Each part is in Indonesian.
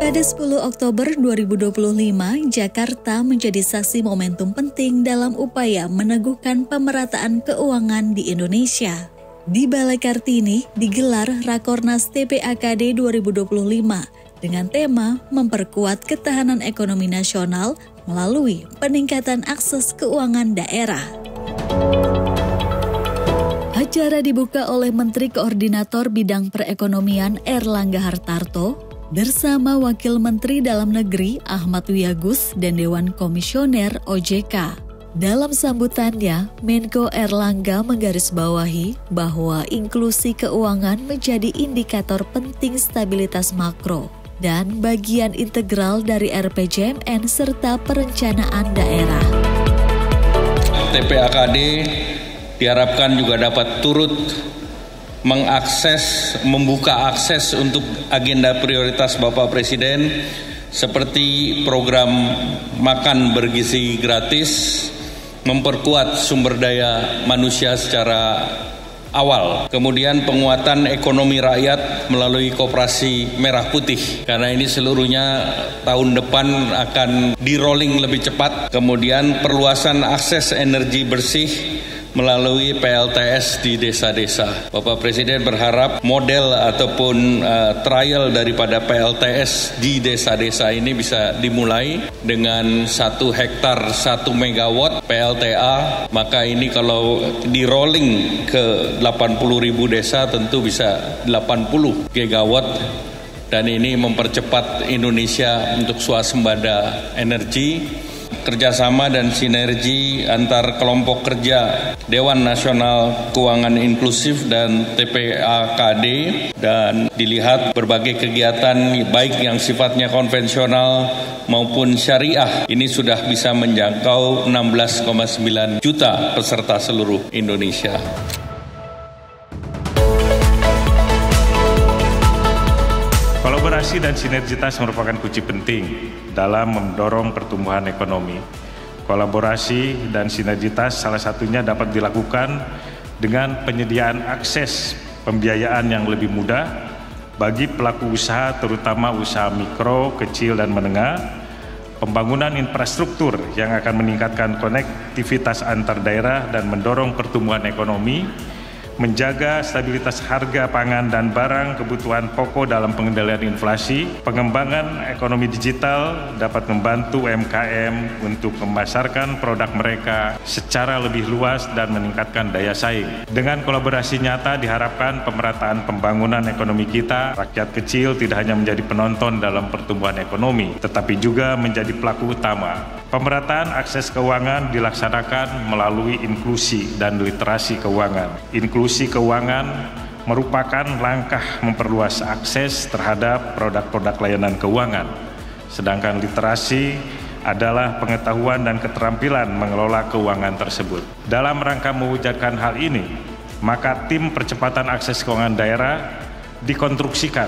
Pada 10 Oktober 2025, Jakarta menjadi saksi momentum penting dalam upaya meneguhkan pemerataan keuangan di Indonesia. Di Balai Kartini digelar Rakornas TPAKD 2025 dengan tema memperkuat ketahanan ekonomi nasional melalui peningkatan akses keuangan daerah. Acara dibuka oleh Menteri Koordinator Bidang Perekonomian Erlangga Hartarto bersama Wakil Menteri Dalam Negeri Ahmad Wiyagus dan Dewan Komisioner OJK. Dalam sambutannya, Menko Erlangga menggarisbawahi bahwa inklusi keuangan menjadi indikator penting stabilitas makro dan bagian integral dari RPJMN serta perencanaan daerah. TPAKD diharapkan juga dapat turut membuka akses untuk agenda prioritas Bapak Presiden seperti program makan bergizi gratis, memperkuat sumber daya manusia secara awal, kemudian penguatan ekonomi rakyat melalui Koperasi Merah Putih, karena ini seluruhnya tahun depan akan di-rolling lebih cepat, kemudian perluasan akses energi bersih melalui PLTS di desa-desa. Bapak Presiden berharap model ataupun trial daripada PLTS di desa-desa ini bisa dimulai dengan 1 hektar 1 megawatt PLTA, maka ini kalau di rolling ke 80.000 desa tentu bisa 80 gigawatt, dan ini mempercepat Indonesia untuk swasembada energi. Kerjasama dan sinergi antar kelompok kerja Dewan Nasional Keuangan Inklusif dan TPAKD, dan dilihat berbagai kegiatan baik yang sifatnya konvensional maupun syariah ini sudah bisa menjangkau 16,9 juta peserta seluruh Indonesia. Kolaborasi dan sinergitas merupakan kunci penting dalam mendorong pertumbuhan ekonomi. Kolaborasi dan sinergitas salah satunya dapat dilakukan dengan penyediaan akses pembiayaan yang lebih mudah bagi pelaku usaha, terutama usaha mikro, kecil, dan menengah, pembangunan infrastruktur yang akan meningkatkan konektivitas antar daerah dan mendorong pertumbuhan ekonomi, menjaga stabilitas harga pangan dan barang kebutuhan pokok dalam pengendalian inflasi. Pengembangan ekonomi digital dapat membantu UMKM untuk memasarkan produk mereka secara lebih luas dan meningkatkan daya saing. Dengan kolaborasi nyata diharapkan pemerataan pembangunan ekonomi kita, rakyat kecil tidak hanya menjadi penonton dalam pertumbuhan ekonomi, tetapi juga menjadi pelaku utama. Pemerataan akses keuangan dilaksanakan melalui inklusi dan literasi keuangan. Inklusi keuangan merupakan langkah memperluas akses terhadap produk-produk layanan keuangan. Sedangkan literasi adalah pengetahuan dan keterampilan mengelola keuangan tersebut. Dalam rangka mewujudkan hal ini, maka tim percepatan akses keuangan daerah dikonstruksikan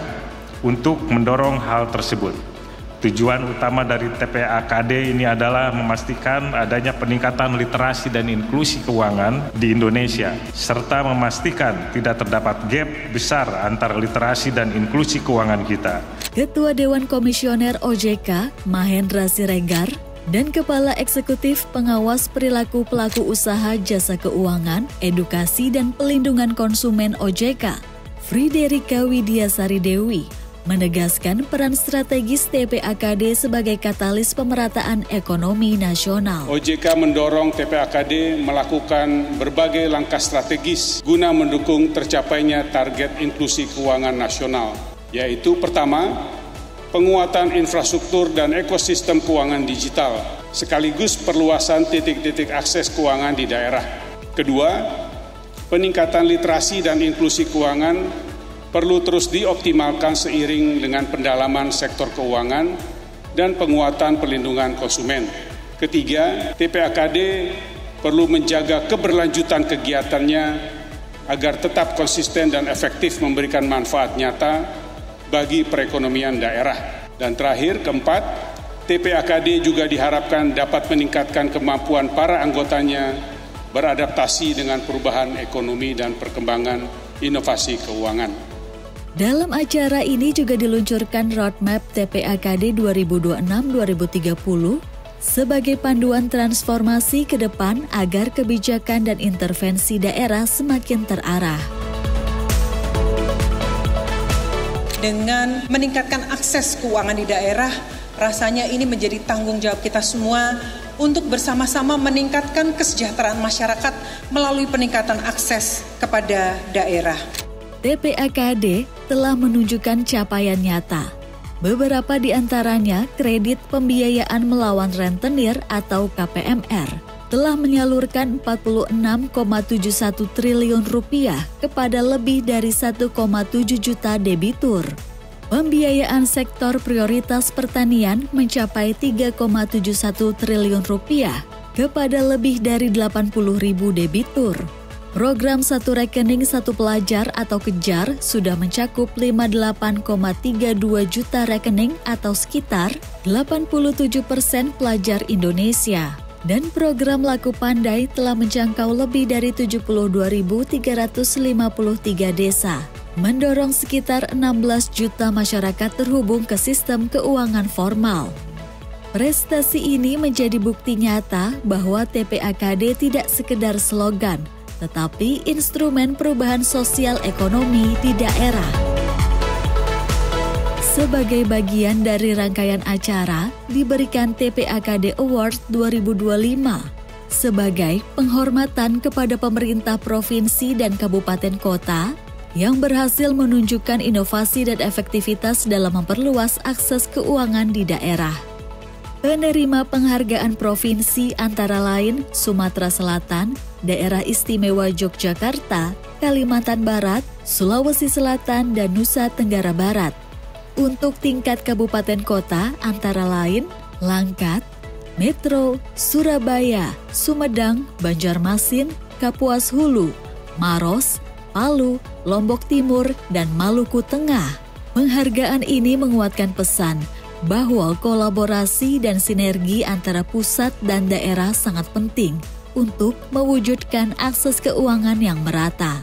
untuk mendorong hal tersebut. Tujuan utama dari TPAKD ini adalah memastikan adanya peningkatan literasi dan inklusi keuangan di Indonesia, serta memastikan tidak terdapat gap besar antara literasi dan inklusi keuangan kita. Ketua Dewan Komisioner OJK, Mahendra Siregar, dan Kepala Eksekutif Pengawas Perilaku Pelaku Usaha Jasa Keuangan, Edukasi dan Pelindungan Konsumen OJK, Friderika Widiasari Dewi, menegaskan peran strategis TPAKD sebagai katalis pemerataan ekonomi nasional. OJK mendorong TPAKD melakukan berbagai langkah strategis guna mendukung tercapainya target inklusi keuangan nasional, yaitu pertama, penguatan infrastruktur dan ekosistem keuangan digital, sekaligus perluasan titik-titik akses keuangan di daerah. Kedua, peningkatan literasi dan inklusi keuangan perlu terus dioptimalkan seiring dengan pendalaman sektor keuangan dan penguatan perlindungan konsumen. Ketiga, TPAKD perlu menjaga keberlanjutan kegiatannya agar tetap konsisten dan efektif memberikan manfaat nyata bagi perekonomian daerah. Dan terakhir, keempat, TPAKD juga diharapkan dapat meningkatkan kemampuan para anggotanya beradaptasi dengan perubahan ekonomi dan perkembangan inovasi keuangan. Dalam acara ini juga diluncurkan Roadmap TPAKD 2026-2030 sebagai panduan transformasi ke depan agar kebijakan dan intervensi daerah semakin terarah. Dengan meningkatkan akses keuangan di daerah, rasanya ini menjadi tanggung jawab kita semua untuk bersama-sama meningkatkan kesejahteraan masyarakat melalui peningkatan akses kepada daerah. TPAKD telah menunjukkan capaian nyata. Beberapa di antaranya kredit pembiayaan melawan rentenir atau KPMR telah menyalurkan 46,71 triliun rupiah kepada lebih dari 1,7 juta debitur. Pembiayaan sektor prioritas pertanian mencapai 3,71 triliun rupiah kepada lebih dari 80.000 debitur. Program Satu Rekening Satu Pelajar atau Kejar sudah mencakup 58,32 juta rekening atau sekitar 87% pelajar Indonesia. Dan program Laku Pandai telah menjangkau lebih dari 72.353 desa, mendorong sekitar 16 juta masyarakat terhubung ke sistem keuangan formal. Prestasi ini menjadi bukti nyata bahwa TPAKD tidak sekedar slogan, tetapi instrumen perubahan sosial ekonomi di daerah. Sebagai bagian dari rangkaian acara, diberikan TPAKD Award 2025 sebagai penghormatan kepada pemerintah provinsi dan kabupaten kota yang berhasil menunjukkan inovasi dan efektivitas dalam memperluas akses keuangan di daerah. Penerima penghargaan provinsi antara lain Sumatera Selatan, Daerah Istimewa Yogyakarta, Kalimantan Barat, Sulawesi Selatan, dan Nusa Tenggara Barat. Untuk tingkat kabupaten kota antara lain Langkat, Metro, Surabaya, Sumedang, Banjarmasin, Kapuas Hulu, Maros, Palu, Lombok Timur, dan Maluku Tengah. Penghargaan ini menguatkan pesan bahwa kolaborasi dan sinergi antara pusat dan daerah sangat penting untuk mewujudkan akses keuangan yang merata.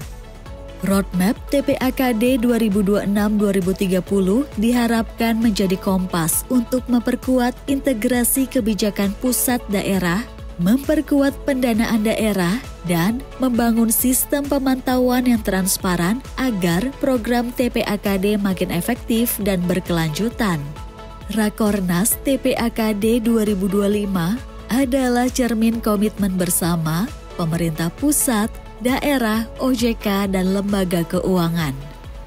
Roadmap TPAKD 2026-2030 diharapkan menjadi kompas untuk memperkuat integrasi kebijakan pusat daerah, memperkuat pendanaan daerah, dan membangun sistem pemantauan yang transparan agar program TPAKD makin efektif dan berkelanjutan. Rakornas TPAKD 2025 adalah cermin komitmen bersama pemerintah pusat, daerah, OJK, dan lembaga keuangan.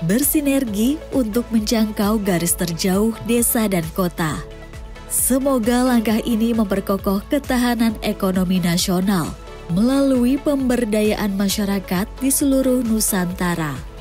Bersinergi untuk menjangkau garis terjauh desa dan kota. Semoga langkah ini memperkokoh ketahanan ekonomi nasional melalui pemberdayaan masyarakat di seluruh Nusantara.